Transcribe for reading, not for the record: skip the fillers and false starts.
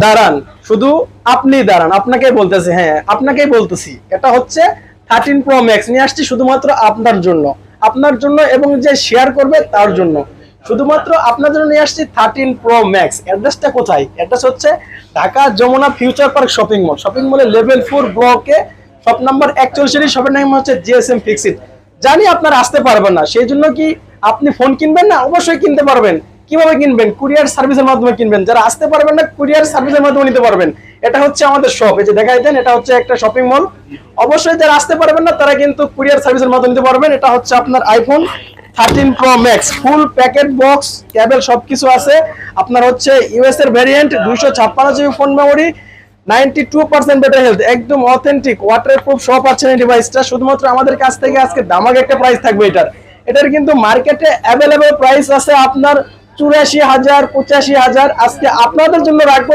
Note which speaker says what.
Speaker 1: দাঁড়ান, শুধু আপনি দাঁড়ান, আপনাকেই বলতেছি, হ্যাঁ আপনাকেই বলতেছি। এটা হচ্ছে 13 প্রো ম্যাক্স নিয়ে আসছি শুধুমাত্র আপনার জন্য, আপনার জন্য এবং যে শেয়ার করবে তার জন্য, শুধুমাত্র আপনার জন্য নিয়ে আসছি 13 প্রো ম্যাক্স। অ্যাড্রেসটা কোথায়? অ্যাড্রেস হচ্ছে Dhaka Jamuna Future Park shopping mall, shopping মলের লেভেল 4 ব্লকে শপ নাম্বার 41, শপের নাম হচ্ছে জিএসএম ফিক্সড। জানি আপনারা আসতে পারবেন না, সেই জন্য কি আপনি ফোন কিনবেন না? অবশ্যই কিনতে পারবেন। কিভাবে কিনবেন? কুরিয়ার সার্ভিসের মাধ্যমে কিনবেন। যারা আসতে পারবেন না, কুরিয়ার সার্ভিসের মাধ্যমে নিতে পারবেন। এটা হচ্ছে আমাদের শপ, এই যে দেখাই দেন, এটা হচ্ছে একটা শপিং মল। অবশ্যই যারা আসতে পারবেন না তারা কিন্তু কুরিয়ার সার্ভিসের মাধ্যমে নিতে পারবেন। এটা হচ্ছে আপনার iPhone 13 pro max, full packet box, cable সবকিছু আছে। আপনার হচ্ছে ইউএস এর variant, 256 GB phone memory, 92% battery health, একদম অথেন্টিক ওয়াটারপ্রুফ সহ পাচ্ছেন এই ডিভাইসটা শুধুমাত্র আমাদের কাছ থেকে। আজকে দামাক একটা প্রাইস থাকবে এটার কিন্তু মার্কেটে অ্যাভেলেবল প্রাইস আছে আপনার 84,000, 85,000। আজকে আপনাদের জন্য রাখবো